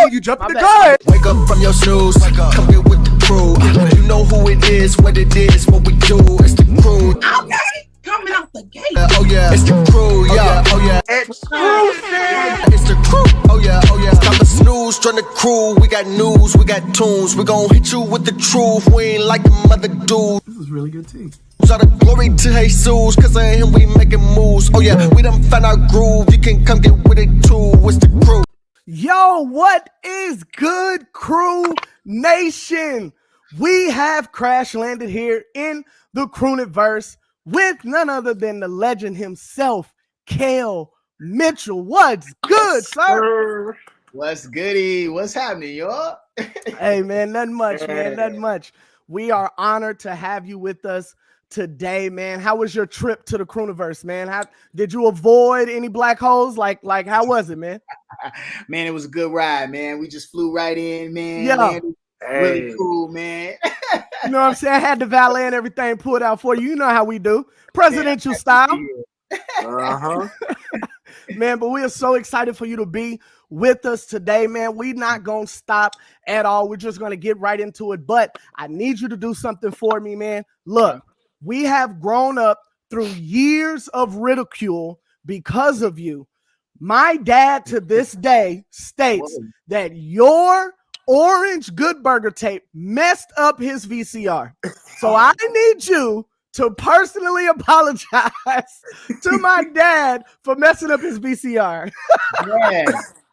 Oh, you jumped the gun. Wake up from your snooze, come get with the crew. You know who it is, what it is, what we do. It's the crew. Okay, coming out the gate. Oh yeah, it's the crew. Yeah, oh yeah. Exclusive. It's the crew. Oh yeah, oh yeah. Time to snooze, join the crew. We got news, we got tunes. We gon' hit you with the truth. We ain't like them other dudes. This is really good tea. Shout out glory to Jesus, cause of him we making moves. Oh yeah, we done found our groove. You can come get with it too. It's the crew. Yo, what is good, Crew Nation? We have crash landed here in the CREWniverse with none other than the legend himself, Kel Mitchell. What's good, sir? What's goody? What's happening, y'all? Hey, man, nothing much, man, nothing much. We are honored to have you with us today, man. How was your trip to the CREWniverse, man? How did you avoid any black holes? Like how was it, man? Man, it was a good ride, man. We just flew right in, man. Yeah. Really cool, man. You know what I'm saying? I had the valet and everything pulled out for you. You know how we do. Presidential style. Uh-huh. Man, but we are so excited for you to be with us today, man. We're not going to stop at all. We're just going to get right into it. But I need you to do something for me, man. Look, we have grown up through years of ridicule because of you. My dad to this day states that your orange Good Burger tape messed up his VCR. So I need you to personally apologize to my dad for messing up his VCR.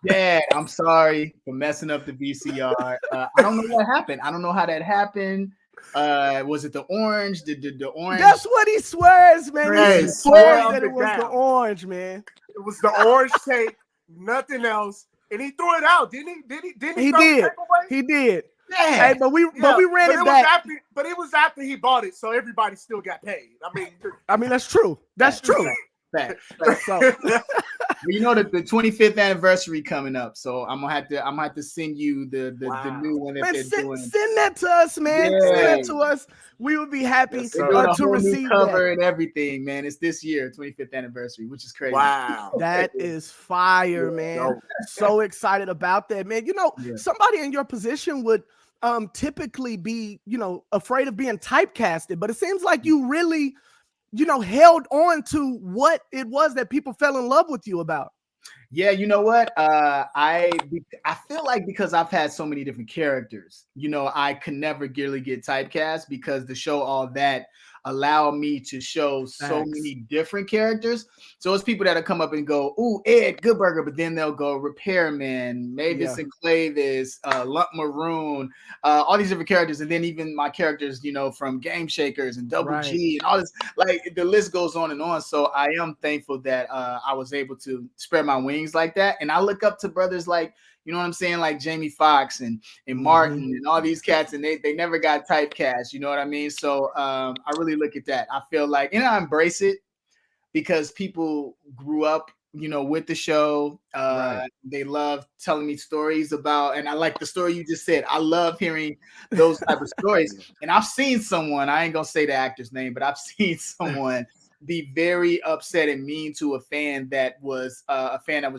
Dad, I'm sorry for messing up the VCR. I don't know what happened. I don't know how that happened. Was it the orange? Did the orange? That's what he swears, man. He swears that it was the orange, man. It was the orange tape, nothing else. And he threw it out, didn't he? Did he? He did. He did. Yeah. Hey, but we ran it back. But it was after he bought it, so everybody still got paid. I mean that's true. That's true. So, you know that the 25th anniversary coming up, so I'm gonna have to send you the new one that they're doing. Send that to us, man. Yeah. Send that to us. We would be happy to receive cover that. and everything, man. It's this year, 25th anniversary, which is crazy. Wow, that is fire, man. So excited about that, man. You know, somebody in your position would typically be, afraid of being typecasted, but it seems like you really, held on to what it was that people fell in love with you about. Yeah, you know what? I feel like because I've had so many different characters, I could never really get typecast because the show All That allowed me to show so many different characters. So it's people that'll come up and go, "Ooh, Ed, Good Burger," but then they'll go Repairman, Mavis and Clavis, Lump Maroon, all these different characters, and then even my characters, from Game Shakers and Double G and all this, like the list goes on and on. So I am thankful that I was able to spread my wings like that, and I look up to brothers like, you know what I'm saying, like Jamie Foxx and Martin and all these cats, and they never got typecast, you know what I mean? So I really look at that. I feel like, and I embrace it because people grew up, with the show. They love telling me stories about, and I like the story you just said. I love hearing those type of stories. And I've seen someone, I ain't gonna say the actor's name, but I've seen someone be very upset and mean to a fan that was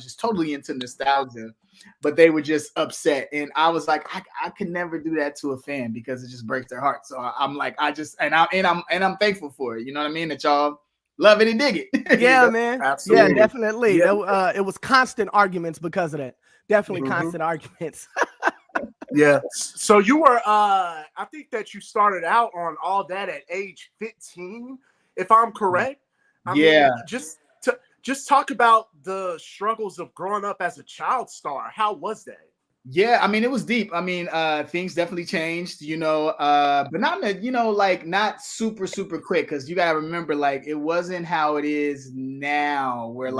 just totally into nostalgia, but they were just upset. And I was like, I could never do that to a fan because it just breaks their heart. So I'm like, I'm thankful for it. You know what I mean? That y'all love it and dig it. Yeah, man. Absolutely. Yeah, definitely. Yeah. It was constant arguments because of that. Definitely constant arguments. Yeah. So you were, I think that you started out on All That at age 15, if I'm correct. I mean, just talk about the struggles of growing up as a child star. How was that? Yeah, I mean, it was deep. I mean, things definitely changed, but not, not super, super quick. Cause you gotta remember, like, it wasn't how it is now where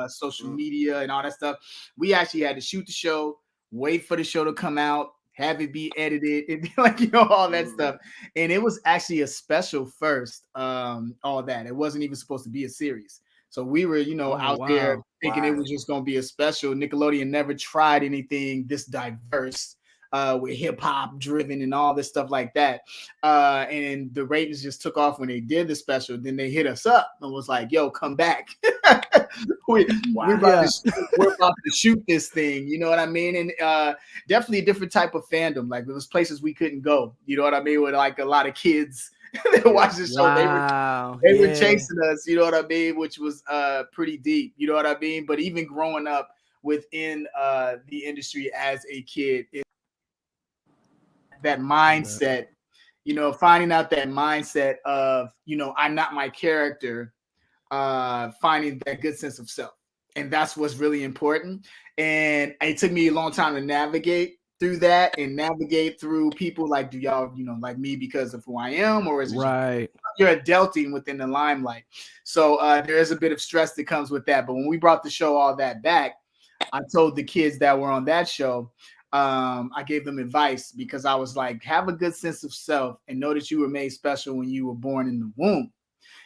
social media and all that stuff. We actually had to shoot the show, wait for the show to come out, have it be edited, it'd be like, all that stuff. And it was actually a special first, All That. It wasn't even supposed to be a series. So we were, out there thinking it was just going to be a special. Nickelodeon never tried anything this diverse. with hip hop driven and all this stuff like that. And the ratings just took off when they did the special. Then they hit us up and was like, "Yo, come back. We're about to shoot this thing." You know what I mean? And definitely a different type of fandom. Like there was places we couldn't go. You know what I mean? With like a lot of kids that watched the show. Wow. They were chasing us. You know what I mean? Which was pretty deep. You know what I mean? But even growing up within the industry as a kid, that mindset, you know, finding out that mindset of, you know, I'm not my character, finding that good sense of self. And that's what's really important. And it took me a long time to navigate through that and navigate through people like, do y'all, you know, like me because of who I am, or is it right? You're adulting within the limelight. So there is a bit of stress that comes with that. But when we brought the show all that back, I told the kids that were on that show, I gave them advice because I was like, have a good sense of self and know that you were made special when you were born in the womb.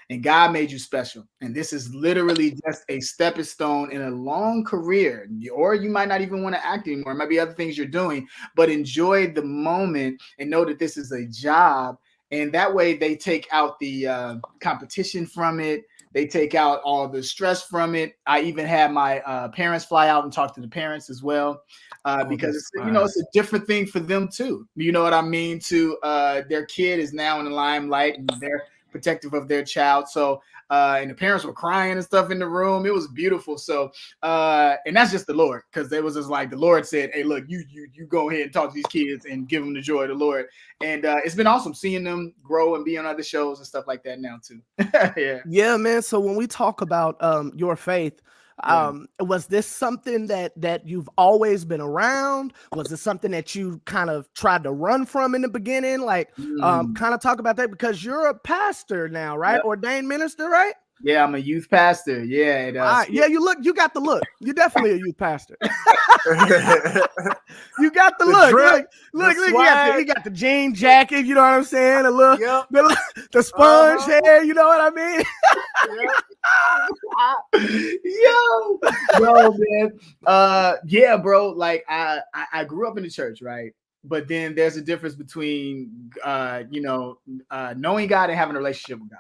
And God made you special. And this is literally just a stepping stone in a long career. Or you might not even want to act anymore. It might be other things you're doing, but enjoy the moment and know that this is a job. And that way they take out the competition from it. They take out all the stress from it. I even had my parents fly out and talk to the parents as well. Because it's, you know, it's a different thing for them too. You know what I mean? To their kid is now in the limelight and they're protective of their child. So and the parents were crying and stuff in the room. It was beautiful. So and that's just the Lord, because they was just like the Lord said, hey, look, you go ahead and talk to these kids and give them the joy of the Lord. And it's been awesome seeing them grow and be on other shows and stuff like that now too. Yeah, man. So when we talk about your faith, was this something that you've always been around? Was it something that you kind of tried to run from in the beginning? Like, kind of talk about that, because you're a pastor now, right? Yep. Ordained minister, right? Yeah, I'm a youth pastor. Yeah. Yeah, you got the look. You're definitely a youth pastor. You got the look. Drip, look, you got the jean jacket, you know what I'm saying? A little, the sponge hair, you know what I mean? Yo, man. Yeah, bro. Like I grew up in the church, right? But then there's a difference between knowing God and having a relationship with God.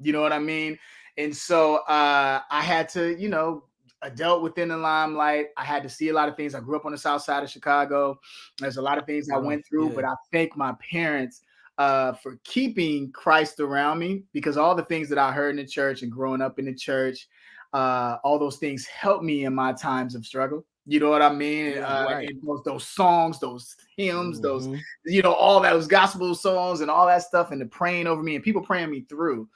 You know what I mean? And so I had to, you know, adult within the limelight. I had to see a lot of things. I grew up on the south side of Chicago. There's a lot of things I went through, but I thank my parents for keeping Christ around me, because all the things that I heard in the church and growing up in the church, all those things helped me in my times of struggle. You know what I mean? And those songs, those hymns, those, you know, all those gospel songs and all that stuff, and the praying over me and people praying me through.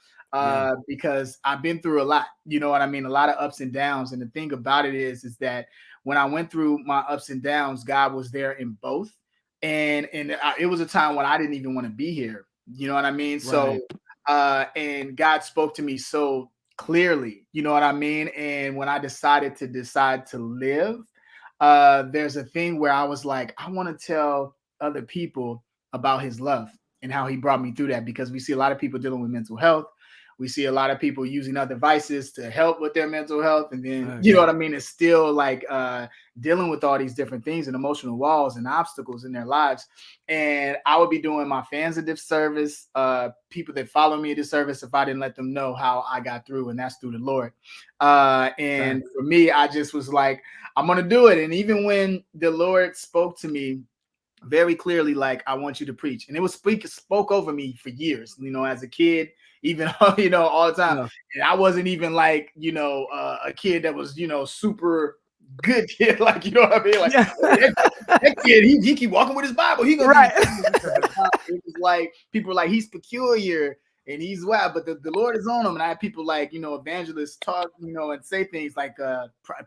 Because I've been through a lot, you know what I mean? A lot of ups and downs. And the thing about it is that when I went through my ups and downs, God was there in both. And it was a time when I didn't even want to be here. You know what I mean? Right. So, and God spoke to me so clearly, you know what I mean? And when I decided to live, there's a thing where I was like, I want to tell other people about his love and how he brought me through that, because we see a lot of people dealing with mental health. We see a lot of people using other devices to help with their mental health. And then, you know what I mean? It's still like dealing with all these different things and emotional walls and obstacles in their lives. And I would be doing my fans a disservice, people that follow me a disservice, if I didn't let them know how I got through, and that's through the Lord. And for me, I just was like, I'm going to do it. And even when the Lord spoke to me very clearly, like, I want you to preach. And it was spoke over me for years, you know, as a kid, even, you know, all the time. Yeah. And I wasn't even like, you know, a kid that was, you know, super good kid. Like, you know what I mean? Like, that kid, he keep walking with his Bible. He gonna It was like, people were like, he's peculiar and he's wild, but the Lord is on him. And I had people like, you know, evangelists talk, you know, and say things like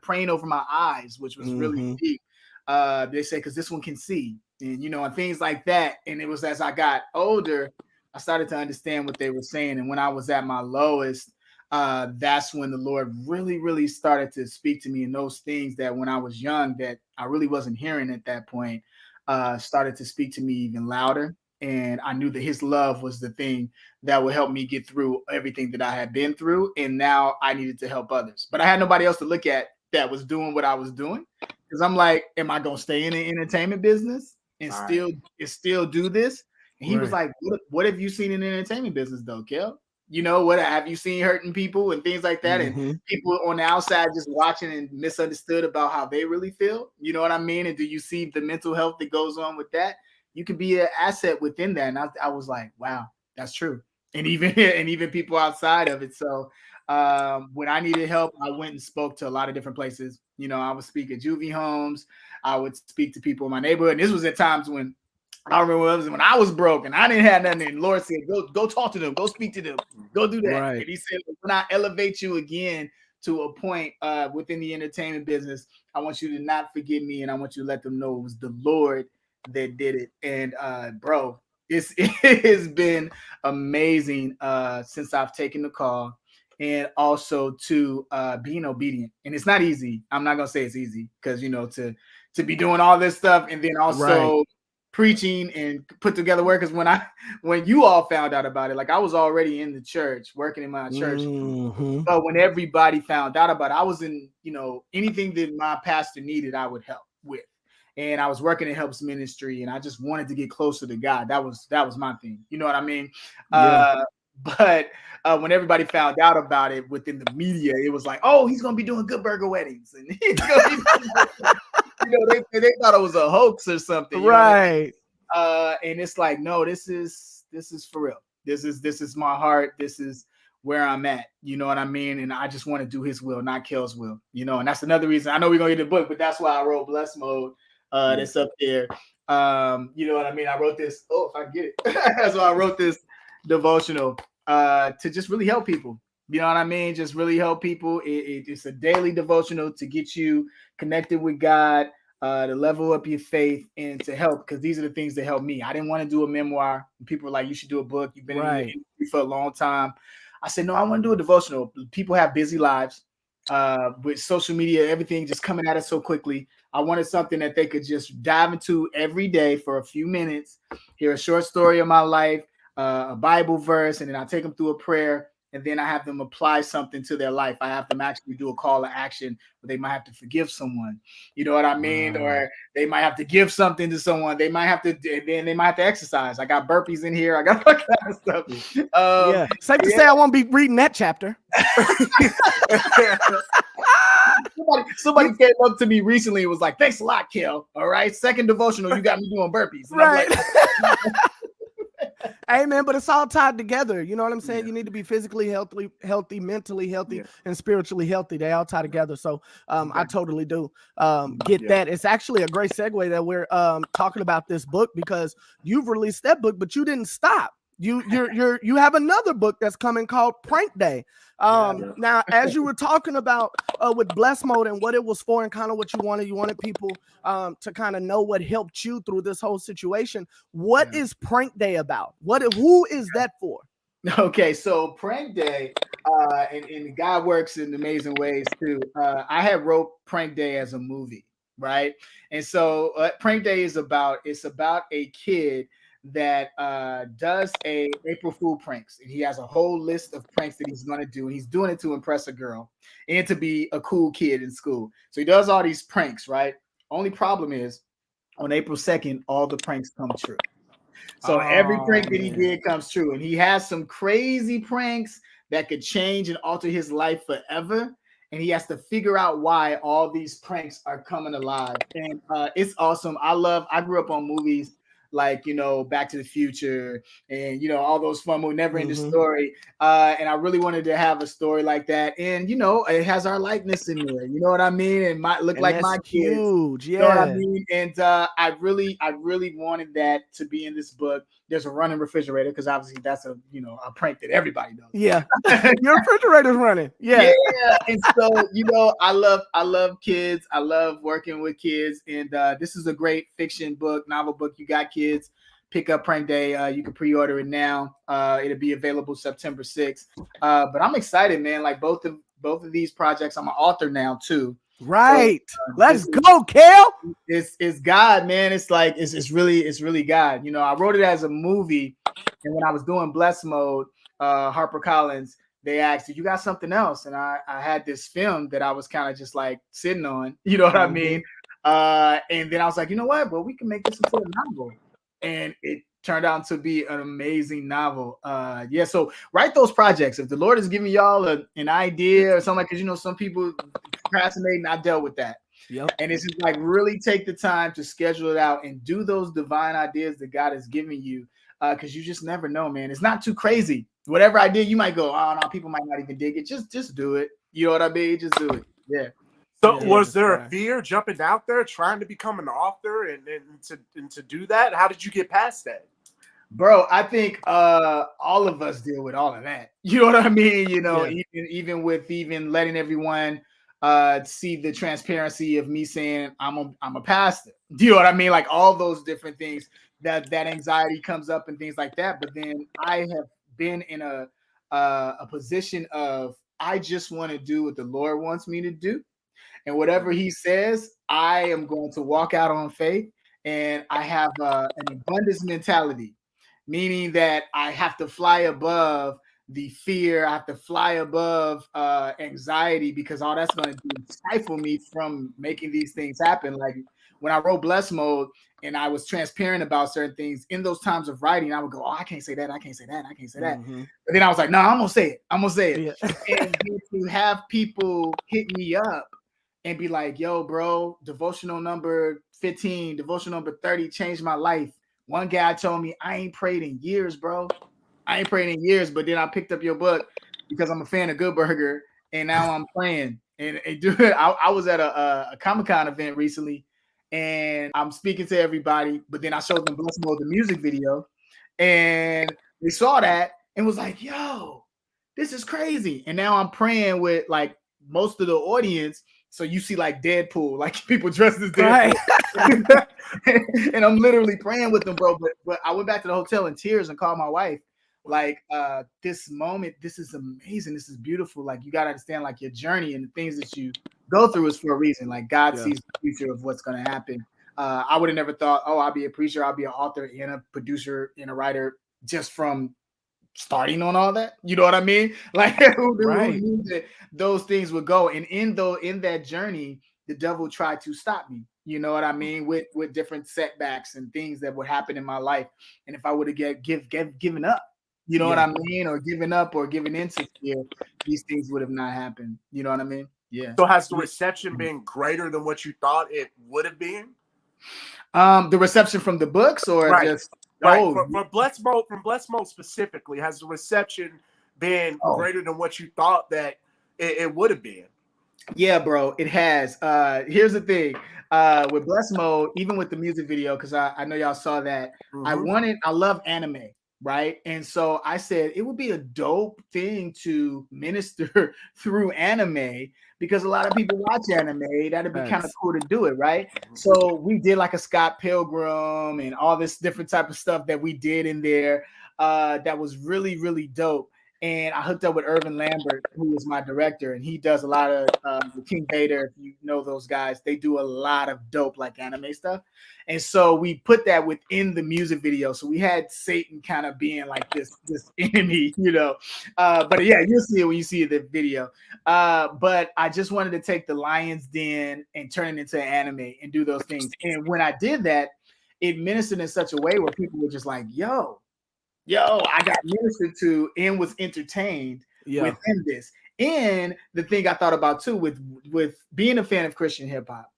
praying over my eyes, which was really deep. They say, because this one can see, and, you know, and things like that. And it was as I got older, I started to understand what they were saying. And when I was at my lowest, that's when the Lord really, really started to speak to me. And those things that when I was young that I really wasn't hearing at that point, started to speak to me even louder. And I knew that his love was the thing that would help me get through everything that I had been through. And now I needed to help others. But I had nobody else to look at that was doing what I was doing. Because I'm like, am I going to stay in the entertainment business and still do this? And he was like, what have you seen in the entertainment business though, Kel? You know, what have you seen hurting people and things like that? And people on the outside just watching and misunderstood about how they really feel. You know what I mean? And do you see the mental health that goes on with that? You could be an asset within that. And I was like, wow, that's true. And even people outside of it. So when I needed help, I went and spoke to a lot of different places. You know, I would speak at juvie homes. I would speak to people in my neighborhood. And this was at times when I remember when I was broke and I didn't have nothing. And Lord said, go talk to them, go speak to them, go do that. Right. And he said, when I elevate you again to a point within the entertainment business, I want you to not forget me, and I want you to let them know it was the Lord that did it. And bro, it has been amazing since I've taken the call, and also to being obedient. And it's not easy. I'm not gonna say it's easy, because you know, to be doing all this stuff and then also preaching and put together work. Because when you all found out about it, like I was already in the church, working in my church. But when everybody found out about it, I was in, you know, anything that my pastor needed, I would help with. And I was working in helps ministry, and I just wanted to get closer to God. That was my thing. You know what I mean? Yeah. But when everybody found out about it within the media, it was like, oh, he's going to be doing Good Burger weddings. And he's gonna be you know, they thought it was a hoax or something. Right. And it's like, no, this is for real. This is my heart. This is where I'm at. You know what I mean? And I just want to do his will, not Kel's will. You know, and that's another reason. I know we're going to get the book, but that's why I wrote Blessed Mode. That's up there. You know what I mean? I wrote this. Oh, if I get it. That's why I wrote this devotional to just really help people. You know what I mean? Just really help people. It's a daily devotional to get you connected with God, to level up your faith, and to help, because these are the things that help me. I didn't want to do a memoir. People were like, you should do a book. You've been in the industry for a long time. I said, no, I want to do a devotional. People have busy lives. With social media, everything just coming at us so quickly. I wanted something that they could just dive into every day for a few minutes, hear a short story of my life, a Bible verse, and then I take them through a prayer, and then I have them apply something to their life. I have them actually do a call to action where they might have to forgive someone. You know what I mean? Or they might have to give something to someone. They might have to, then they might have to exercise. I got burpees in here. I got all kind of stuff. Yeah. Safe to say I won't be reading that chapter. Somebody came up to me recently and was like, thanks a lot, Kel. All right. Second devotional, you got me doing burpees. And right. I'm like, hey man, but it's all tied together. You know what I'm saying? Yeah. You need to be physically healthy, mentally healthy, and spiritually healthy. They all tie together. So I totally do get that. It's actually a great segue that we're talking about this book, because you've released that book, but you didn't stop. You have another book that's coming called Prank Day. Now, as you were talking about with Blessed Mode and what it was for and kind of what you wanted people to kind of know what helped you through this whole situation. What is Prank Day about? Who is that for? Okay, so Prank Day, and God works in amazing ways too. I had wrote Prank Day as a movie, right? And so Prank Day is about a kid that does a April Fool pranks, and he has a whole list of pranks that he's going to do, and he's doing it to impress a girl and to be a cool kid in school. So he does all these pranks, right? Only problem is on April 2nd, all the pranks come true. So every prank that he did comes true, and he has some crazy pranks that could change and alter his life forever. And he has to figure out why all these pranks are coming alive. And it's awesome. I grew up on movies like, you know, Back to the Future and, you know, all those fun movies, Never Ending Story. And I really wanted to have a story like that. And, you know, it has our likeness in there. You know what I mean? And might look like my kids. Huge. Yeah. You know what I mean? And I really wanted that to be in this book. There's a running refrigerator, because obviously that's a prank that everybody does. Yeah. Your refrigerator's running. Yeah. Yeah. And so, you know, I love kids. I love working with kids. And this is a great fiction book, novel book. You got kids, pick up Prank Day. You can pre-order it now. It'll be available September 6th. But I'm excited, man. Like both of these projects, I'm an author now too. Right. So, let's go, Kel. It's God, man. It's like it's really God. You know, I wrote it as a movie, and when I was doing Blessed Mode, HarperCollins, they asked, "You got something else?" And I had this film that I was kind of just like sitting on. You know what I mean? And then I was like, you know what? Well, we can make this into a novel. And it turned out to be an amazing novel. Yeah, so write those projects. If the Lord is giving y'all an idea or something, like, because you know, some people procrastinate, and I dealt with that. Yep. And it's just like really take the time to schedule it out and do those divine ideas that God has given you. Because you just never know, man. It's not too crazy. Whatever idea you might go, oh no, people might not even dig it. Just do it. You know what I mean? Just do it. Yeah. So was there a fear jumping out there, trying to become an author and to do that? How did you get past that? Bro, I think all of us deal with all of that. You know what I mean? You know, even with letting everyone see the transparency of me saying I'm a pastor. Do you know what I mean? Like all those different things that anxiety comes up and things like that. But then I have been in a position of I just want to do what the Lord wants me to do. And whatever he says, I am going to walk out on faith. And I have an abundance mentality, meaning that I have to fly above the fear. I have to fly above anxiety, because all that's going to do is stifle me from making these things happen. Like when I wrote Blessed Mode and I was transparent about certain things, in those times of writing, I would go, oh, I can't say that. I can't say that. I can't say that. But then I was like, no, I'm going to say it. I'm going to say it. Yeah. And to have people hit me up and be like, yo, bro, devotional number 15, devotional number 30 changed my life. One guy told me, I ain't prayed in years, bro. I ain't prayed in years, but then I picked up your book because I'm a fan of Good Burger, and now I'm praying. And dude, I was at a Comic-Con event recently, and I'm speaking to everybody, but then I showed them Blessed Mode, the music video, and they saw that and was like, yo, this is crazy. And now I'm praying with like most of the audience. So you see like Deadpool, like people dressed as Deadpool. Right. And I'm literally praying with them, bro. But I went back to the hotel in tears and called my wife. Like, this moment, this is amazing. This is beautiful. Like, you got to understand, like, your journey and the things that you go through is for a reason. Like, God sees the future of what's going to happen. I would have never thought, oh, I'll be a preacher, I'll be an author and a producer and a writer just from starting on all that. You know what I mean? Like, who knew that those things would go? And in that journey, the devil tried to stop me. You know what I mean? With different setbacks and things that would happen in my life. And if I would have given up, you know what I mean? Or given up or given into fear, these things would have not happened. You know what I mean? Yeah. So has the reception been greater than what you thought it would have been? The reception from the books or just from Blessed Mode specifically, has the reception been greater than what you thought that it would have been? Yeah, bro, it has. Here's the thing. With Blessed Mode, even with the music video, because I know y'all saw that, I love anime, right? And so I said it would be a dope thing to minister through anime, because a lot of people watch anime. That'd be kind of cool to do it, right? So we did like a Scott Pilgrim and all this different type of stuff that we did in there. That was really, really dope. And I hooked up with Irvin Lambert, who is my director, and he does a lot of King Vader. If you know those guys, they do a lot of dope like anime stuff. And so we put that within the music video. So we had Satan kind of being like this enemy, you know. But yeah, you'll see it when you see the video. But I just wanted to take the Lion's Den and turn it into an anime and do those things. And when I did that, it ministered in such a way where people were just like, yo, I got ministered to and was entertained within this. And the thing I thought about too, with being a fan of Christian hip hop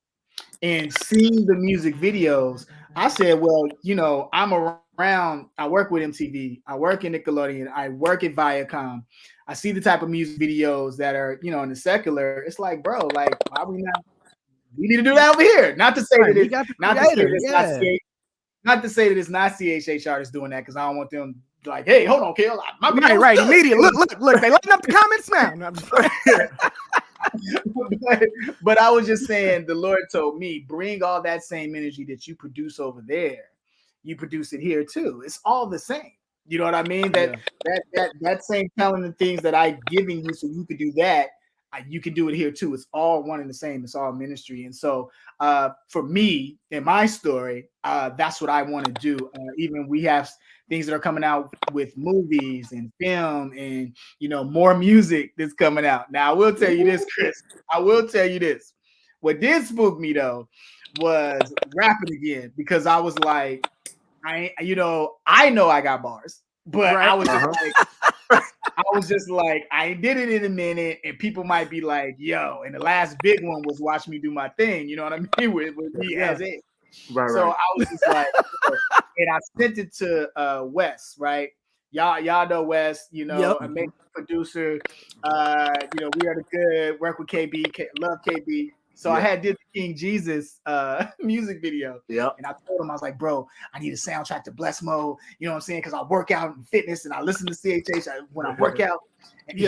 and seeing the music videos, I said, well, you know, I'm around, I work with MTV, I work in Nickelodeon, I work at Viacom. I see the type of music videos that are, you know, in the secular. It's like, bro, like, why we need to do that over here. Not to say that it's not to say that it's not CHH artists doing that, because I don't want them like, hey, hold on, Kel. Right. Immediately. Look, they lighting up the comments now. No, I'm just but I was just saying, the Lord told me, bring all that same energy that you produce over there, you produce it here too. It's all the same. You know what I mean? That same talent and things that I giving you so you could do that, you can do it here too. It's all one and the same. It's all ministry. And so for me, in my story, that's what I want to do. Even we have things that are coming out with movies and film and, you know, more music that's coming out. Now, I will tell you this, Chris. I will tell you this. What did spook me, though, was rapping again because I was like, I know I got bars, but Right. I was just like, I did it in a minute, and people might be like, yo, and the last big one was watch me do my thing, you know what I mean? With me as it. Right, so right. I was just like, and I sent it to Wes, right? Y'all know Wes, amazing producer. We are the good, work with KB, love KB. So I did the King Jesus music video. Yeah. And I told him, I was like, bro, I need a soundtrack to Bless Mode. You know what I'm saying? Because I work out in fitness and I listen to CHH when I work out. And he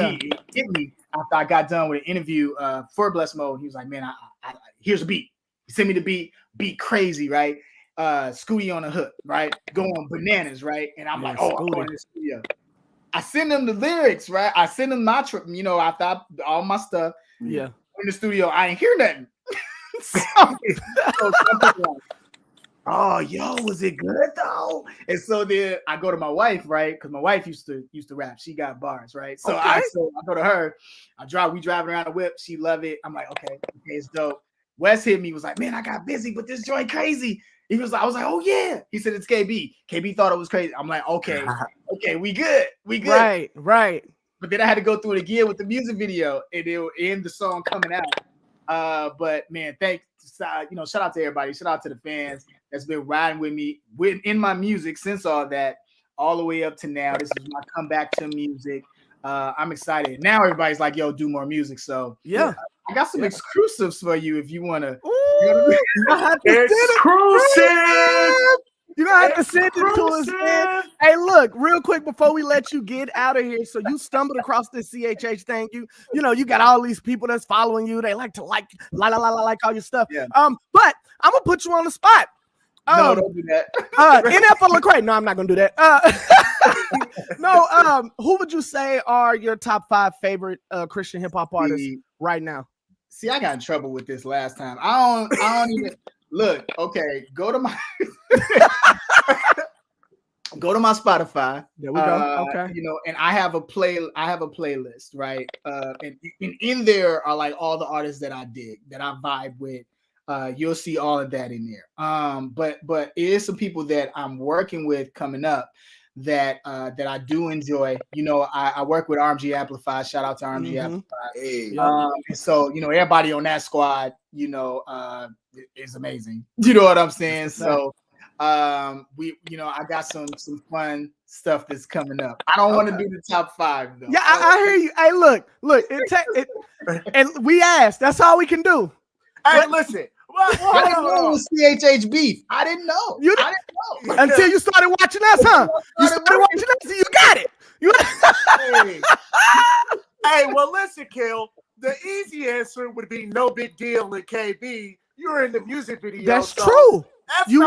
hit me after I got done with an interview for Bless Mode. He was like, man, I here's a beat. He sent me the beat crazy, right? Scooty on the hook, right? Going bananas, right? And I'm like, I'm going to the studio. I send him the lyrics, right? I send him my trip, after all my stuff. Yeah. In the studio, I ain't hear nothing. so oh, yo, was it good though? And so then I go to my wife, right? Because my wife used to rap. She got bars, right? So I go to her. We driving around the whip. She love it. I'm like, okay, it's dope. Wes hit me, was like, man, I got busy, but this joint crazy. I was like, oh yeah. He said it's KB. KB thought it was crazy. I'm like, okay, we good. Right. But then I had to go through it again with the music video, and it'll end the song coming out. But man, thanks. Shout out to everybody. Shout out to the fans that's been riding with me in my music since all that, all the way up to now. This is my comeback to music. I'm excited. Now everybody's like, yo, do more music. So yeah. I got some exclusives for you if you want to. Exclusive. You're gonna have to send it to us, man. Hey, look, real quick before we let you get out of here. So you stumbled across this CHH thing. You got all these people that's following you. They like to like all your stuff. Yeah. But I'm gonna put you on the spot. No, don't do that. NFL Lecrae. No, I'm not gonna do that. Who would you say are your top 5 favorite Christian hip hop artists right now? See, I got in trouble with this last time. I don't even look. Okay, go to my Spotify. There we go. Okay. And I have a playlist, right? And in there are like all the artists that I dig, that I vibe with. You'll see all of that in there. But it is some people that I'm working with coming up that I do enjoy. I work with RMG Amplify. Shout out to RMG Amplify. Hey. And so everybody on that squad, is amazing. You know what I'm saying? So I got some fun stuff that's coming up. I don't want to do the top 5 though. Yeah, I hear you. Hey, look, and we asked. That's all we can do. Hey, listen. I didn't know it was CHH beef. I didn't know. I didn't know until you started watching us, huh? You started watching us, so you got it. Hey, well, listen, Kel. The easy answer would be no big deal in KB. You're in the music video. That's true. You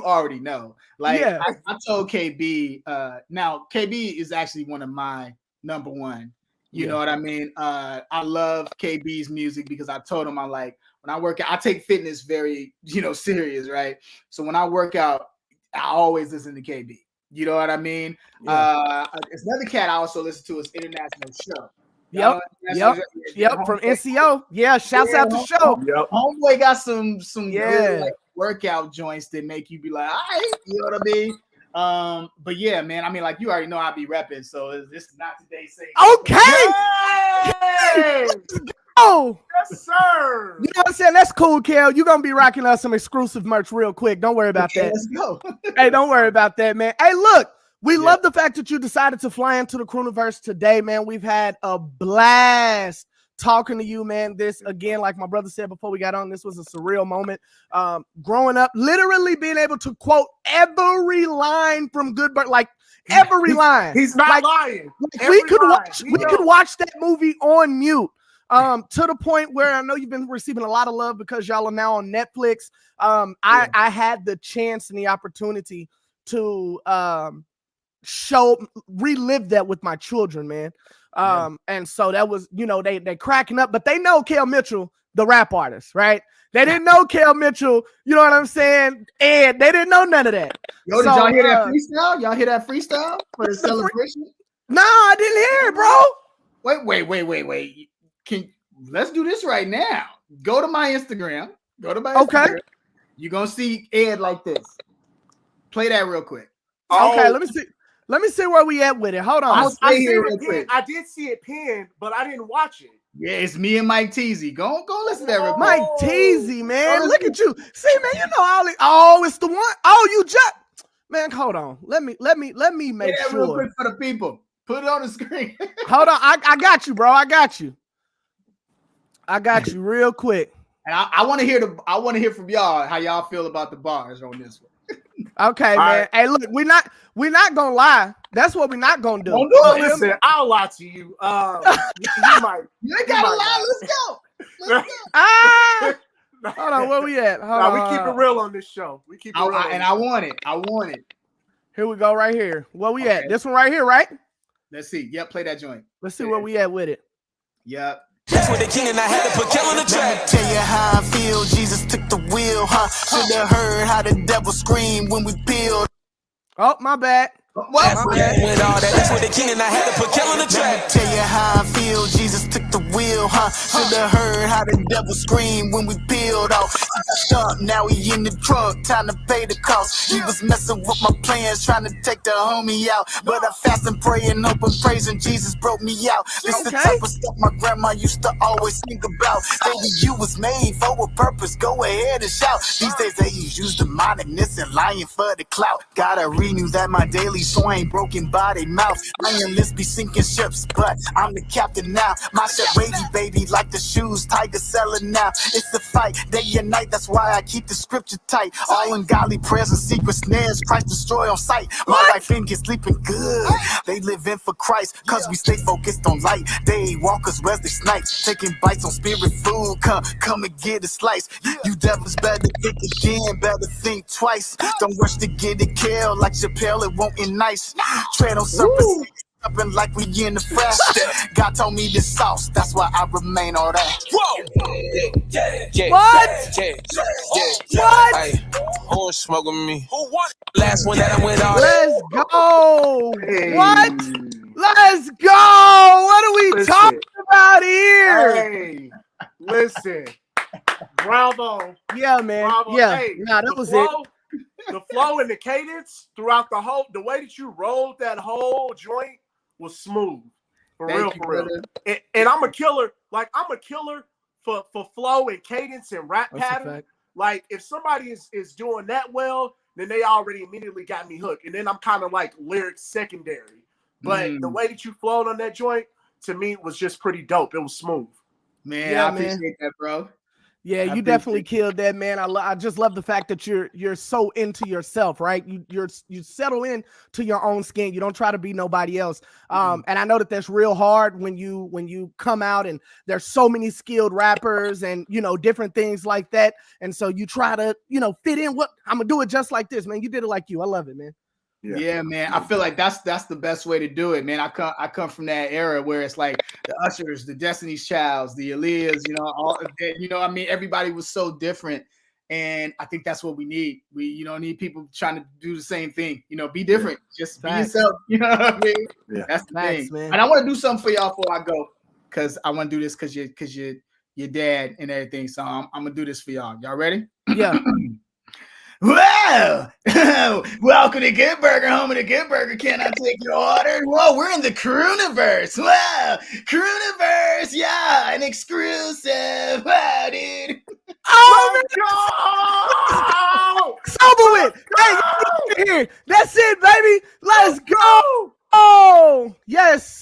already know. Like I told KB. Now KB is actually one of my number one. You know what I mean? I love KB's music because I told him, I'm like, when I work out, I take fitness very, serious, right? So when I work out, I always listen to KB. You know what I mean? Yeah. It's another cat I also listen to is International Show. Yep. From NCO. Yeah, shouts out to Show. Yep. Homeboy got some good, like, workout joints that make you be like, all right, you know what I mean? But yeah, man, I mean, like, you already know I be repping, so this is not today's saying. Okay. Oh, yes, sir. You know what I'm saying? That's cool, Kel. You're gonna be rocking us some exclusive merch real quick. Don't worry about that. Let's go. Hey, don't worry about that, man. Hey, look, we love the fact that you decided to fly into the CREWniverse today, man. We've had a blast talking to you, man. This, again, like my brother said before we got on, this was a surreal moment. Growing up, literally being able to quote every line from Good Bird, like every line. He's not lying. We could watch that movie on mute. To the point where I know you've been receiving a lot of love because y'all are now on Netflix. I had the chance and the opportunity to relive that with my children, man. And so that was, they cracking up, but they know Kel Mitchell, the rap artist, right? They didn't know Kel Mitchell, you know what I'm saying? And they didn't know none of that. Yo, did y'all hear that freestyle? Y'all hear that freestyle for the celebration? No, I didn't hear it, bro. Wait. Let's do this right now. Go to my Instagram. Go to my Okay. Instagram. You're gonna see Ed like this. Play that real quick. Okay, let me see. Let me see where we at with it. Hold on. I did see it pinned, but I didn't watch it. Yeah, it's me and Mike Teasy. Go listen to that real quick. Mike Teasy, man. Look at you. See, man, you know all the, oh, it's the one. Oh, you just man, hold on. Let me make sure. Real quick for the people. Put it on the screen. Hold on. I got you, bro. I got you real quick. And I want to hear from y'all how y'all feel about the bars on this one. Okay, all man. Right. Hey, look, we're not gonna lie. That's what we're not gonna do. Don't do it. Listen, I'll lie to you. You ain't gotta lie. Let's go. Hold on, where we at? We keep it real on this show. We keep it real. I want it. Here we go, right here. Where we at? This one right here, right? Let's see. Yep, play that joint. Let's see where we at with it. Yep. That's what the king and I had to put Kel on the track. Tell you how I feel. Jesus took the wheel, huh? Should have heard how the devil screamed when we peeled. Oh, my bad. That's what the king and I had to put Kel on the track. Tell you how I feel. Jesus took the wheel, huh? Should have heard how the devil screamed when we peeled off. Now he in the truck, time to pay the cost. He was messing with my plans, trying to take the homie out. But I fast and pray and hope and praise, and Jesus broke me out. This the type of stuff my grandma used to always think about. Baby, you was made for a purpose. Go ahead and shout. These days they use demonicness and lying for the clout. Gotta renew that my daily so I ain't broken by they mouth. Iron lists be sinking ships, but I'm the captain now. My shit wavy, baby, like the shoes Tiger selling now. It's the fight, day and night, that's why I keep the scripture tight. All ungodly prayers and secret snares, Christ destroy on sight. My wife and get sleeping good. They live in for Christ, cause we stay focused on light. They walkers, Wesley Snipes, taking bites on spirit food. Come and get a slice. You devils better think again, better think twice. Don't rush to get it killed like Chappelle, it won't end nice. Tread on serpents, upping like we in the fresh. God told me this sauce, that's why I remain all that. Whoa! What? Who was smoking me? Who won? Last one that I went on. Let's go. Hey. What? Let's go. What are we talking about here? Hey, listen. Bravo. Yeah, man. Bravo. Yeah. Hey, nah, that was it. The flow and the cadence throughout the way that you rolled that whole joint was smooth. For real. And I'm a killer. Like, I'm a killer for flow and cadence and rap pattern. Like, if somebody is doing that well, then they already immediately got me hooked. And then I'm kind of like lyrics secondary. But the way that you flowed on that joint, to me, was just pretty dope. It was smooth. Man, I appreciate that, bro. Yeah, you definitely killed that, man. I just love the fact that you're so into yourself, right? You settle in to your own skin. You don't try to be nobody else. And I know that's real hard when you come out and there's so many skilled rappers and different things like that. And so you try to fit in. What I'm gonna do it just like this, man. You did it like you. I love it, man. Yeah, man. I feel like that's the best way to do it, man. I come from that era where it's like the Ushers, the Destiny's Childs, the Aaliyahs, all of that, I mean, everybody was so different. And I think that's what we need. We, need people trying to do the same thing, be different. Just be yourself. You know what I mean? Yeah. That's the thing. Man. And I want to do something for y'all before I go, because I want to do this because you're your dad and everything. So I'm gonna do this for y'all. Y'all ready? Yeah. Well, welcome to Good Burger, home of the Good Burger. Can I take your order? Whoa, we're in the CREWniverse. Wow, CREWniverse, yeah, an exclusive. Wow, dude. Oh my God! It's over with. Hey, here. That's it, baby. Let's go. Oh, yes.